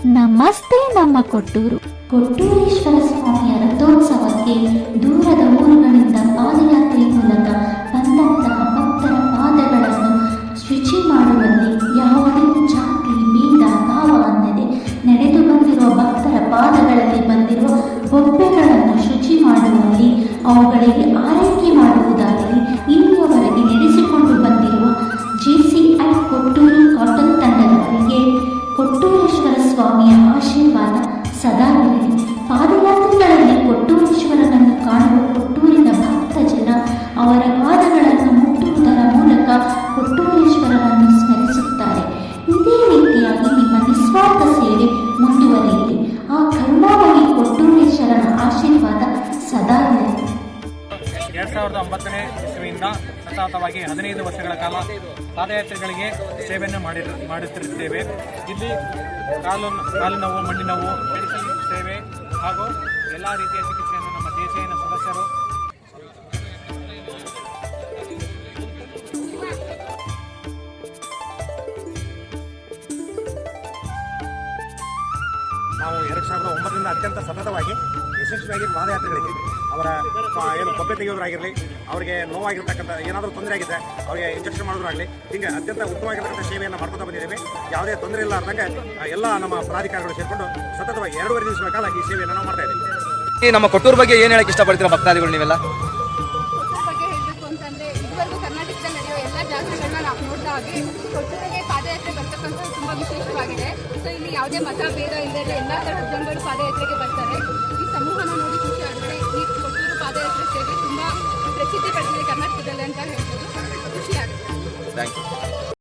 ನಮಸ್ತೆ ನಮ್ಮ ಕೊಟ್ಟೂರು. ಕೊಟ್ಟೂರೇಶ್ವರ ಸ್ವಾಮಿಯ ರಥೋತ್ಸವಕ್ಕೆ ದೂರದ ಊರುಗಳಿಂದ ಪಾದಯಾತ್ರೆ ಮೂಲಕ ಬಂದಂತಹ ಭಕ್ತರ ಪಾದಗಳನ್ನು ಶುಚಿ ಮಾಡುವಲ್ಲಿ ಯಾವುದೇ ಜಾತಿ ಭೇದ ಭಾವ ಅನ್ನದೆ ನಡೆದು ಬಂದಿರುವ ಭಕ್ತರ ಪಾದಗಳಲ್ಲಿ ಬಂದಿರುವ ಬೊಬ್ಬೆಗಳನ್ನು ಶುಚಿ ಮಾಡುವಲ್ಲಿ ಅವುಗಳಿಗೆ ಆರೈಕೆ ಮಾಡುವುದಾಗಲಿ ಇಲ್ಲಿಯವರೆಗೆ ನಡೆಸಿಕೊಂಡು ಬಂದಿರುವ JCI ಕೊಟ್ಟೂರು ಕಾಟನ್ ತಂಡದವರಿಗೆ ಕೊಟ್ಟೂರೇಶ್ವರ ಸ್ವಾಮಿಯ ಆಶೀರ್ವಾದ ಸದಾ ಇರಲಿ. ಪಾದಯಾತ್ರೆಗಳಲ್ಲಿ ಕೊಟ್ಟೂರೇಶ್ವರನನ್ನು ಕಾಣುವ ಕೊಟ್ಟೂರಿನ ಭಕ್ತ ಜನ ಅವರ ಪಾದಗಳನ್ನು ಮುಟ್ಟುವುದರ ಮೂಲಕ ಕೊಟ್ಟೂರೇಶ್ವರನನ್ನು ಸ್ಮರಿಸುತ್ತಾರೆ. ಇದೇ ರೀತಿಯಾಗಿ ನಿಮ್ಮ ನಿಸ್ವಾರ್ಥ ಸೇವೆ ಮುಂದುವರಿಯಲಿ. ಆ ಕರುಣಾಮಯಿ ಕೊಟ್ಟೂರೇಶ್ವರನ ಆಶೀರ್ವಾದ ಸದಾ ಇರಲಿ. 2009ನೇ ಇಸವಿಯಿಂದ ಸತತವಾಗಿ 15 ವರ್ಷಗಳ ಕಾಲ ಪಾದಯಾತ್ರೆಗಳಿಗೆ ಸೇವೆಯನ್ನು ಮಾಡುತ್ತಿರುತ್ತೇವೆ. ಇಲ್ಲಿ ಕಾಲು ನೋವು, ಮಂಡಿ ನೋವು, ಮೆಡಿಸಿನ್ ಸೇವೆ ಹಾಗೂ ಎಲ್ಲ ರೀತಿಯ ಚಿಕಿತ್ಸೆಯನ್ನು ನಮ್ಮ ದೇಶೀಯ ಸದಸ್ಯರು ನಾವು 2009ರಿಂದ ಅತ್ಯಂತ ಸತತವಾಗಿ ಯಶಸ್ವಿಯಾಗಿ ಪಾದಯಾತ್ರೆಗಳಿಗೆ ಅವರ ಏನು ಬೊಬ್ಬೆ ತೆಗೆಯೋದ್ರಾಗಿರಲಿ, ಅವರಿಗೆ ನೋವಾಗಿರ್ತಕ್ಕಂಥ ಏನಾದರೂ ತೊಂದರೆ ಆಗಿದೆ ಅವರಿಗೆ ಇಂಜೆಕ್ಷನ್ ಮಾಡೋದ್ರಾಗಲಿ, ಹೀಗೆ ಅತ್ಯಂತ ಉತ್ತಮವಾಗಿರ್ತಕ್ಕಂಥ ಸೇವೆಯನ್ನು ಮಾಡ್ಕೊತಾ ಬಂದಿದ್ದೇವೆ. ಯಾವುದೇ ತೊಂದರೆ ಇಲ್ಲಾರ್ದಂಗೆ ಎಲ್ಲ ನಮ್ಮ ಪ್ರಾಧಿಕಾರಗಳು ಸೇರಿಕೊಂಡು ಸತತವಾಗಿ 2.5 ದಿವಸಗಳ ಕಾಲ ಈ ಸೇವೆಯನ್ನು ನಾವು ಮಾಡ್ತಾ ಇದ್ದೀವಿ. ನಮ್ಮ ಕೊಟ್ಟೂರು ಬಗ್ಗೆ ಏನು ಹೇಳಕ್ಕೆ ಇಷ್ಟಪಡ್ತೀರಾ ಭಕ್ತಾದಿಗಳು ನೀವೆಲ್ಲ? ಬಗ್ಗೆ ಹೇಳಬೇಕು ಅಂತಂದರೆ ಇದುವರೆಗೂ ಕರ್ನಾಟಕದಲ್ಲಿ ನಡೆಯೋ ಎಲ್ಲ ಜಾತ್ರೆಗಳನ್ನ ನಾವು ನೋಡ್ತಾ ಹೋಗಿ ಕೊಟ್ಟೂರಿಗೆ ಪಾದಯಾತ್ರೆ ಬರ್ತಕ್ಕಂಥ ತುಂಬ ವಿಶೇಷವಾಗಿದೆ. ಸೊ ಇಲ್ಲಿ ಯಾವುದೇ ಮತ ಭೇದ ಇಲ್ಲದೆ ಎಲ್ಲ ಥರದ ಜನಗಳು ಪಾದಯಾತ್ರೆಗೆ ಬರ್ತಾರೆ. ಈ ಸಮೂಹನ ನೋಡಿ ಖುಷಿ ಆಗುತ್ತೆ. ಈ ಕೊಟ್ಟೂರು ಪಾದಯಾತ್ರೆ ಸೇವೆ ತುಂಬ ಪ್ರಸಿದ್ಧಿ ಪಡೆದಿದೆ ಕರ್ನಾಟಕದಲ್ಲಿ ಅಂತ ಹೇಳ್ಬೋದು. ಖುಷಿ ಆಗುತ್ತೆ. Thank you.